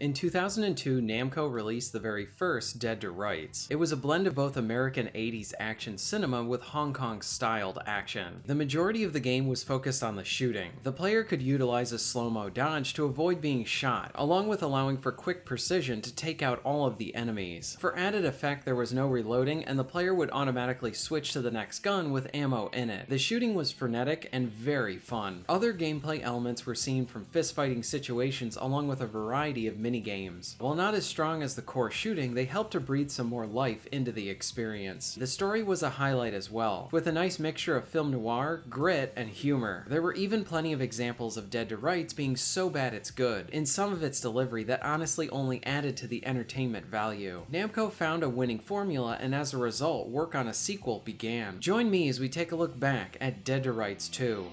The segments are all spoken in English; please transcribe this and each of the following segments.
In 2002, Namco released the very first Dead to Rights. It was a blend of both American 80s action cinema with Hong Kong-styled action. The majority of the game was focused on the shooting. The player could utilize a slow-mo dodge to avoid being shot, along with allowing for quick precision to take out all of the enemies. For added effect, there was no reloading, and the player would automatically switch to the next gun with ammo in it. The shooting was frenetic and very fun. Other gameplay elements were seen from fist-fighting situations along with a variety of mini-games. While not as strong as the core shooting, they helped to breathe some more life into the experience. The story was a highlight as well, with a nice mixture of film noir, grit, and humor. There were even plenty of examples of Dead to Rights being so bad it's good, in some of its delivery that honestly only added to the entertainment value. Namco found a winning formula, and as a result, work on a sequel began. Join me as we take a look back at Dead to Rights 2.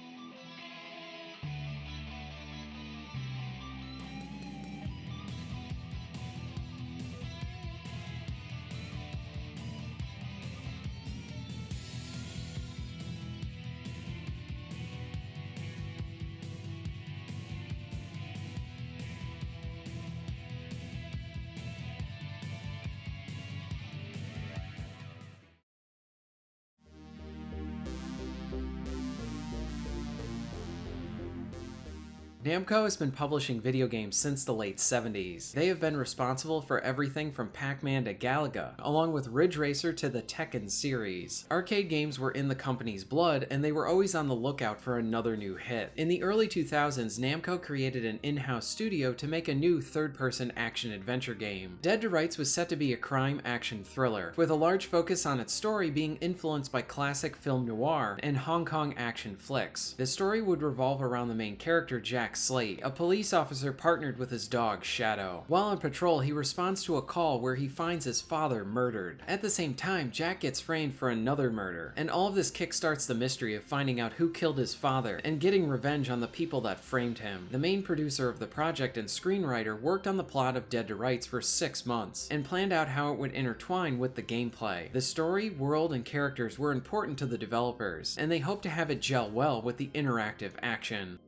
Namco has been publishing video games since the late 70s. They have been responsible for everything from Pac-Man to Galaga, along with Ridge Racer to the Tekken series. Arcade games were in the company's blood, and they were always on the lookout for another new hit. In the early 2000s, Namco created an in-house studio to make a new third-person action-adventure game. Dead to Rights was set to be a crime action thriller, with a large focus on its story being influenced by classic film noir and Hong Kong action flicks. The story would revolve around the main character, Jack Slate, a police officer partnered with his dog, Shadow. While on patrol, he responds to a call where he finds his father murdered. At the same time, Jack gets framed for another murder, and all of this kickstarts the mystery of finding out who killed his father and getting revenge on the people that framed him. The main producer of the project and screenwriter worked on the plot of Dead to Rights for 6 months, and planned out how it would intertwine with the gameplay. The story, world, and characters were important to the developers, and they hoped to have it gel well with the interactive action.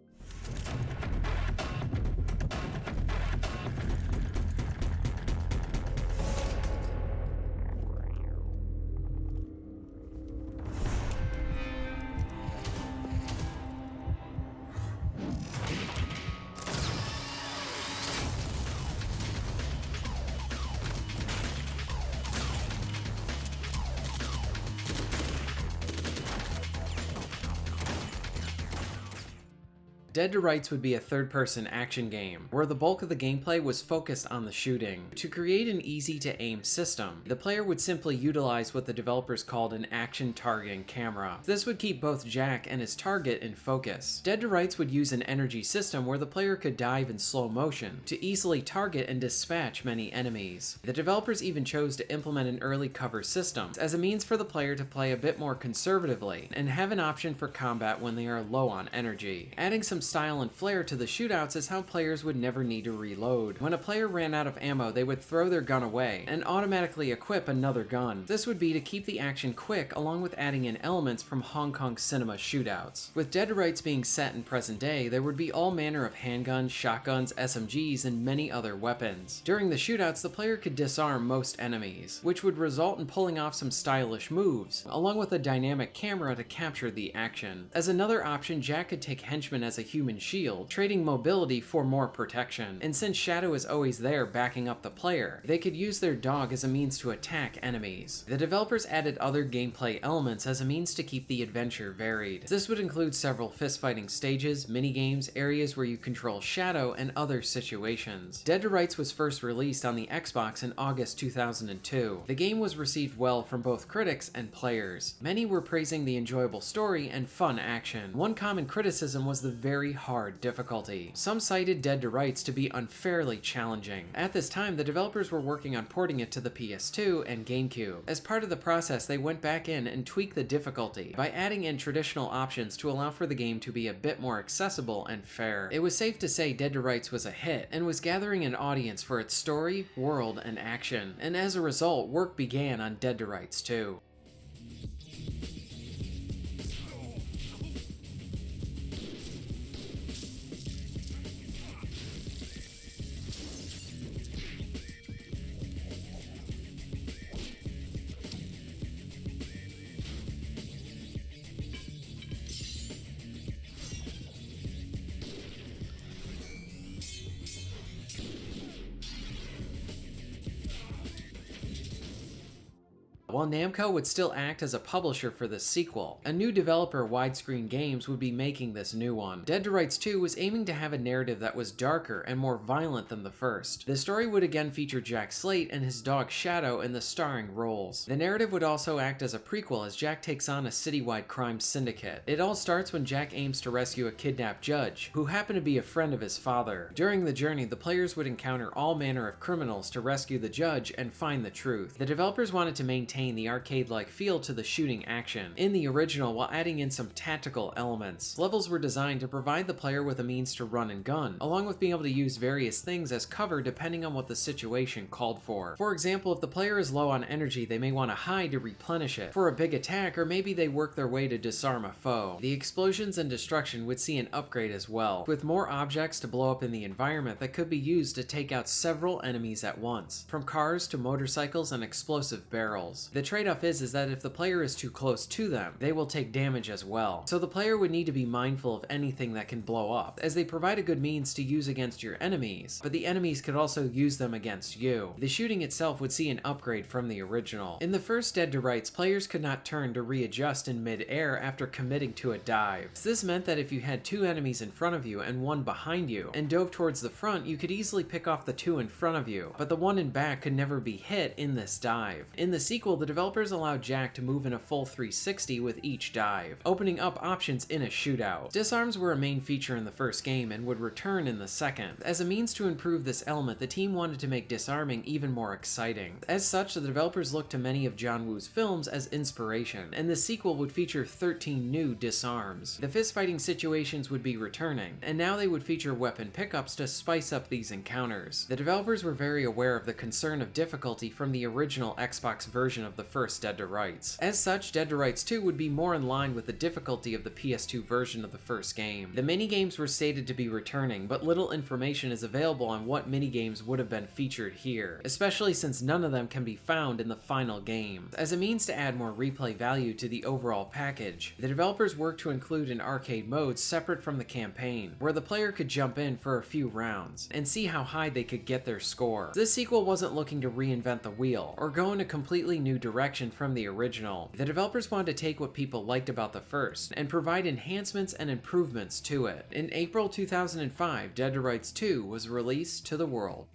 Dead to Rights would be a third-person action game, where the bulk of the gameplay was focused on the shooting. To create an easy-to-aim system, the player would simply utilize what the developers called an action targeting camera. This would keep both Jack and his target in focus. Dead to Rights would use an energy system where the player could dive in slow motion to easily target and dispatch many enemies. The developers even chose to implement an early cover system as a means for the player to play a bit more conservatively and have an option for combat when they are low on energy. Adding some style and flair to the shootouts is how players would never need to reload. When a player ran out of ammo, they would throw their gun away and automatically equip another gun. This would be to keep the action quick, along with adding in elements from Hong Kong cinema shootouts. With Dead to Rights being set in present day, there would be all manner of handguns, shotguns, SMGs, and many other weapons. During the shootouts, the player could disarm most enemies, which would result in pulling off some stylish moves, along with a dynamic camera to capture the action. As another option, Jack could take henchmen as a human shield, trading mobility for more protection. And since Shadow is always there backing up the player, they could use their dog as a means to attack enemies. The developers added other gameplay elements as a means to keep the adventure varied. This would include several fist-fighting stages, minigames, areas where you control Shadow, and other situations. Dead to Rights was first released on the Xbox in August 2002. The game was received well from both critics and players. Many were praising the enjoyable story and fun action. One common criticism was the very hard difficulty. Some cited Dead to Rights to be unfairly challenging. At this time, the developers were working on porting it to the PS2 and GameCube. As part of the process, they went back in and tweaked the difficulty by adding in traditional options to allow for the game to be a bit more accessible and fair. It was safe to say Dead to Rights was a hit and was gathering an audience for its story, world, and action, and as a result, work began on Dead to Rights 2. While Namco would still act as a publisher for this sequel, a new developer, Widescreen Games, would be making this new one. Dead to Rights 2 was aiming to have a narrative that was darker and more violent than the first. The story would again feature Jack Slate and his dog Shadow in the starring roles. The narrative would also act as a prequel as Jack takes on a citywide crime syndicate. It all starts when Jack aims to rescue a kidnapped judge, who happened to be a friend of his father. During the journey, the players would encounter all manner of criminals to rescue the judge and find the truth. The developers wanted to maintain the arcade-like feel to the shooting action in the original while adding in some tactical elements. Levels were designed to provide the player with a means to run and gun, along with being able to use various things as cover depending on what the situation called for. For example, if the player is low on energy, they may want to hide to replenish it for a big attack, or maybe they work their way to disarm a foe. The explosions and destruction would see an upgrade as well, with more objects to blow up in the environment that could be used to take out several enemies at once, from cars to motorcycles and explosive barrels. The trade-off is that if the player is too close to them, they will take damage as well. So the player would need to be mindful of anything that can blow up, as they provide a good means to use against your enemies, but the enemies could also use them against you. The shooting itself would see an upgrade from the original. In the first Dead to Rights, players could not turn to readjust in mid-air after committing to a dive. So this meant that if you had two enemies in front of you and one behind you, and dove towards the front, you could easily pick off the two in front of you, but the one in back could never be hit in this dive. In the sequel, the developers allowed Jack to move in a full 360 with each dive, opening up options in a shootout. Disarms were a main feature in the first game and would return in the second. As a means to improve this element, the team wanted to make disarming even more exciting. As such, the developers looked to many of John Woo's films as inspiration, and the sequel would feature 13 new disarms. The fist-fighting situations would be returning, and now they would feature weapon pickups to spice up these encounters. The developers were very aware of the concern of difficulty from the original Xbox version of the first Dead to Rights. As such, Dead to Rights 2 would be more in line with the difficulty of the PS2 version of the first game. The minigames were stated to be returning, but little information is available on what minigames would have been featured here, especially since none of them can be found in the final game. As a means to add more replay value to the overall package, the developers worked to include an arcade mode separate from the campaign, where the player could jump in for a few rounds and see how high they could get their score. This sequel wasn't looking to reinvent the wheel or go in a completely new direction from the original. The developers wanted to take what people liked about the first and provide enhancements and improvements to it. In April 2005, Dead to Rights 2 was released to the world.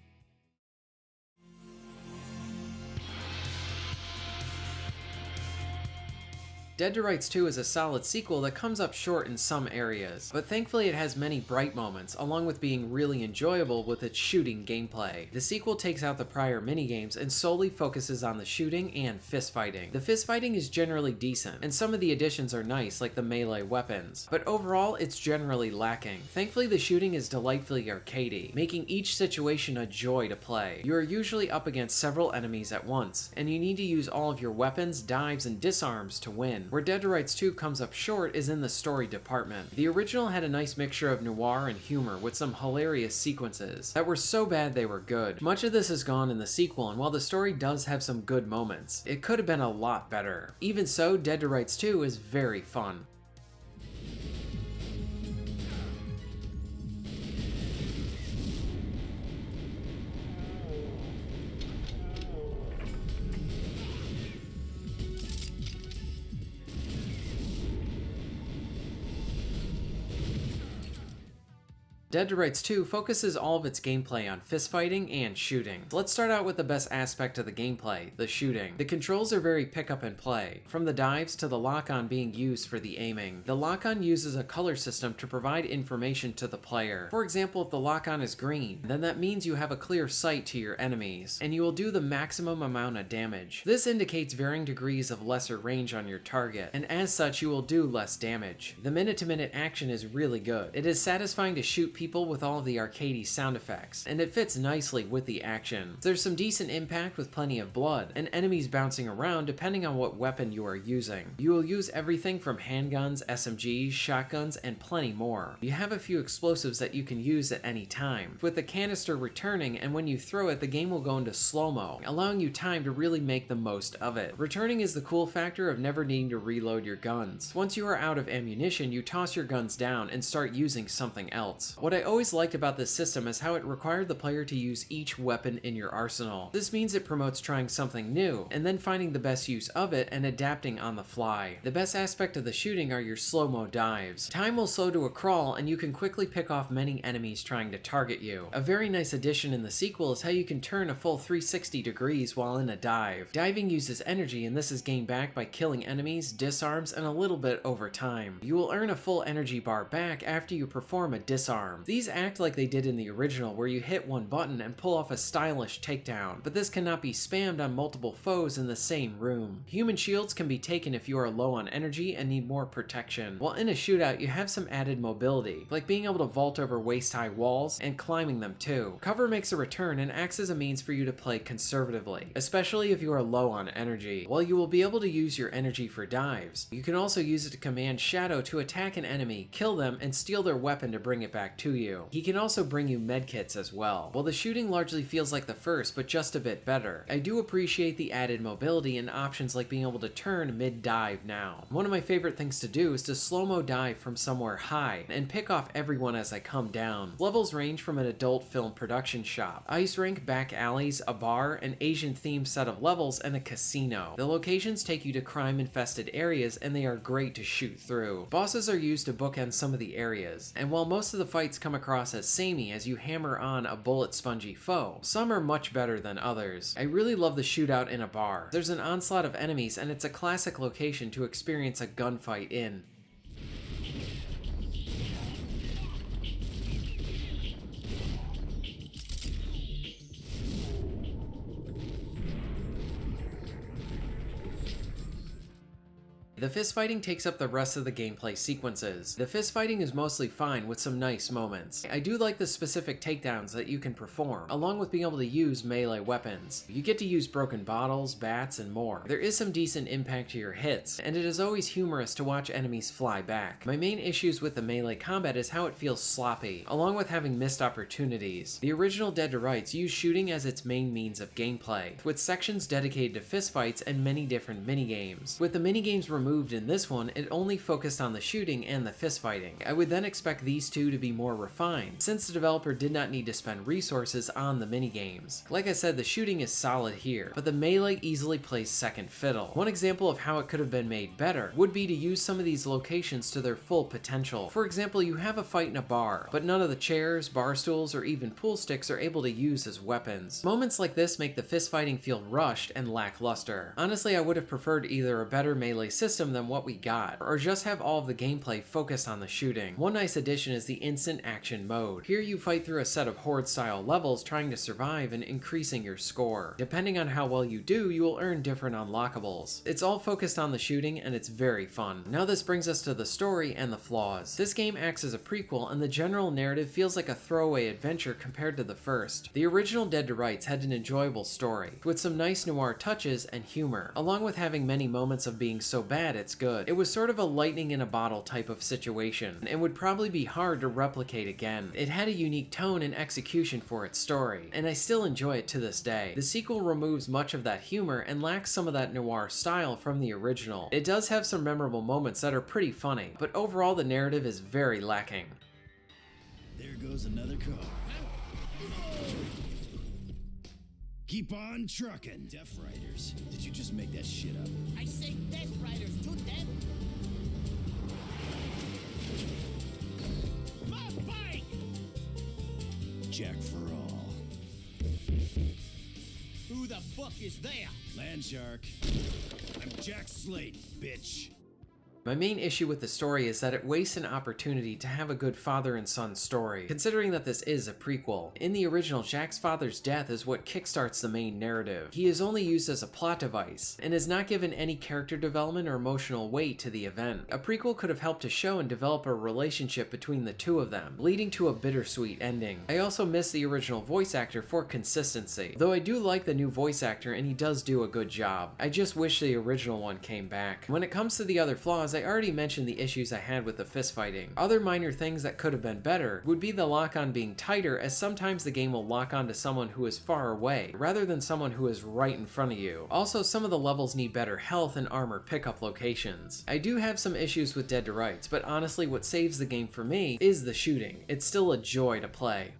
Dead to Rights 2 is a solid sequel that comes up short in some areas, but thankfully it has many bright moments, along with being really enjoyable with its shooting gameplay. The sequel takes out the prior minigames and solely focuses on the shooting and fistfighting. The fistfighting is generally decent, and some of the additions are nice, like the melee weapons, but overall it's generally lacking. Thankfully, the shooting is delightfully arcadey, making each situation a joy to play. You are usually up against several enemies at once, and you need to use all of your weapons, dives, and disarms to win. Where Dead to Rights 2 comes up short is in the story department. The original had a nice mixture of noir and humor with some hilarious sequences that were so bad they were good. Much of this is gone in the sequel, and while the story does have some good moments, it could have been a lot better. Even so, Dead to Rights 2 is very fun. Dead to Rights 2 focuses all of its gameplay on fistfighting and shooting. Let's start out with the best aspect of the gameplay, the shooting. The controls are very pick up and play, from the dives to the lock-on being used for the aiming. The lock-on uses a color system to provide information to the player. For example, if the lock-on is green, then that means you have a clear sight to your enemies, and you will do the maximum amount of damage. This indicates varying degrees of lesser range on your target, and as such you will do less damage. The minute-to-minute action is really good. It is satisfying to shoot people with all of the arcadey sound effects, and it fits nicely with the action. There's some decent impact with plenty of blood, and enemies bouncing around depending on what weapon you are using. You will use everything from handguns, SMGs, shotguns, and plenty more. You have a few explosives that you can use at any time, with the canister returning, and when you throw it, the game will go into slow-mo, allowing you time to really make the most of it. Returning is the cool factor of never needing to reload your guns. Once you are out of ammunition, you toss your guns down and start using something else. What I always liked about this system is how it required the player to use each weapon in your arsenal. This means it promotes trying something new, and then finding the best use of it and adapting on the fly. The best aspect of the shooting are your slow-mo dives. Time will slow to a crawl, and you can quickly pick off many enemies trying to target you. A very nice addition in the sequel is how you can turn a full 360 degrees while in a dive. Diving uses energy, and this is gained back by killing enemies, disarms, and a little bit over time. You will earn a full energy bar back after you perform a disarm. These act like they did in the original, where you hit one button and pull off a stylish takedown, but this cannot be spammed on multiple foes in the same room. Human shields can be taken if you are low on energy and need more protection. While in a shootout, you have some added mobility, like being able to vault over waist-high walls and climbing them too. Cover makes a return and acts as a means for you to play conservatively, especially if you are low on energy. While you will be able to use your energy for dives, you can also use it to command Shadow to attack an enemy, kill them, and steal their weapon to bring it back to you. He can also bring you medkits as well. While the shooting largely feels like the first, but just a bit better, I do appreciate the added mobility and options like being able to turn mid-dive now. One of my favorite things to do is to slow-mo dive from somewhere high and pick off everyone as I come down. Levels range from an adult film production shop, ice rink, back alleys, a bar, an Asian-themed set of levels, and a casino. The locations take you to crime-infested areas, and they are great to shoot through. Bosses are used to bookend some of the areas, and while most of the fights come across as samey as you hammer on a bullet-spongy foe, some are much better than others. I really love the shootout in a bar. There's an onslaught of enemies, and it's a classic location to experience a gunfight in. The fistfighting takes up the rest of the gameplay sequences. The fistfighting is mostly fine with some nice moments. I do like the specific takedowns that you can perform, along with being able to use melee weapons. You get to use broken bottles, bats, and more. There is some decent impact to your hits, and it is always humorous to watch enemies fly back. My main issues with the melee combat is how it feels sloppy, along with having missed opportunities. The original Dead to Rights used shooting as its main means of gameplay, with sections dedicated to fistfights and many different minigames. With the minigames removed in this one, it only focused on the shooting and the fistfighting. I would then expect these two to be more refined, since the developer did not need to spend resources on the minigames. Like I said, the shooting is solid here, but the melee easily plays second fiddle. One example of how it could have been made better would be to use some of these locations to their full potential. For example, you have a fight in a bar, but none of the chairs, bar stools, or even pool sticks are able to use as weapons. Moments like this make the fistfighting feel rushed and lackluster. Honestly, I would have preferred either a better melee system than what we got, or just have all of the gameplay focused on the shooting. One nice addition is the instant action mode. Here you fight through a set of horde style levels trying to survive and increasing your score. Depending on how well you do, you will earn different unlockables. It's all focused on the shooting, and it's very fun. Now this brings us to the story and the flaws. This game acts as a prequel, and the general narrative feels like a throwaway adventure compared to the first. The original Dead to Rights had an enjoyable story, with some nice noir touches and humor, along with having many moments of being so bad it's good. It was sort of a lightning in a bottle type of situation, and would probably be hard to replicate again. It had a unique tone and execution for its story, and I still enjoy it to this day. The sequel removes much of that humor and lacks some of that noir style from the original. It does have some memorable moments that are pretty funny, but overall the narrative is very lacking. There goes another car. Keep on trucking. Deaf Riders. Did you just make that shit up? I say Death Riders to death. My bike! Jack for all. Who the fuck is there? Landshark. I'm Jack Slate, bitch. My main issue with the story is that it wastes an opportunity to have a good father and son story, considering that this is a prequel. In the original, Jack's father's death is what kickstarts the main narrative. He is only used as a plot device, and is not given any character development or emotional weight to the event. A prequel could have helped to show and develop a relationship between the two of them, leading to a bittersweet ending. I also miss the original voice actor for consistency, though I do like the new voice actor and he does do a good job. I just wish the original one came back. When it comes to the other flaws, I already mentioned the issues I had with the fist fighting. Other minor things that could have been better would be the lock-on being tighter, as sometimes the game will lock on to someone who is far away, rather than someone who is right in front of you. Also, some of the levels need better health and armor pickup locations. I do have some issues with Dead to Rights, but honestly what saves the game for me is the shooting. It's still a joy to play.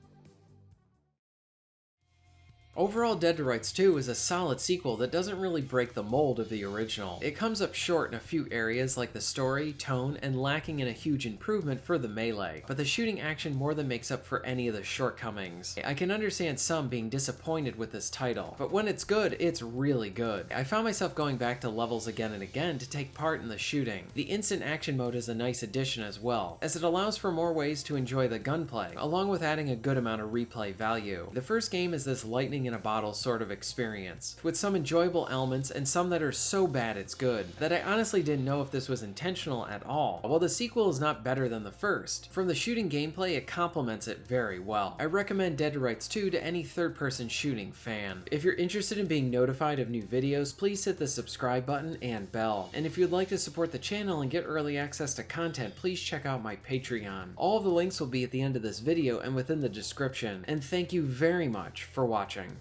Overall, Dead to Rights 2 is a solid sequel that doesn't really break the mold of the original. It comes up short in a few areas like the story, tone, and lacking in a huge improvement for the melee, but the shooting action more than makes up for any of the shortcomings. I can understand some being disappointed with this title, but when it's good, it's really good. I found myself going back to levels again and again to take part in the shooting. The instant action mode is a nice addition as well, as it allows for more ways to enjoy the gunplay, along with adding a good amount of replay value. The first game is this lightning in a bottle sort of experience, with some enjoyable elements and some that are so bad it's good, that I honestly didn't know if this was intentional at all. While the sequel is not better than the first, from the shooting gameplay it complements it very well. I recommend Dead to Rights 2 to any third-person shooting fan. If you're interested in being notified of new videos, please hit the subscribe button and bell. And if you'd like to support the channel and get early access to content, please check out my Patreon. All of the links will be at the end of this video and within the description, and thank you very much for watching.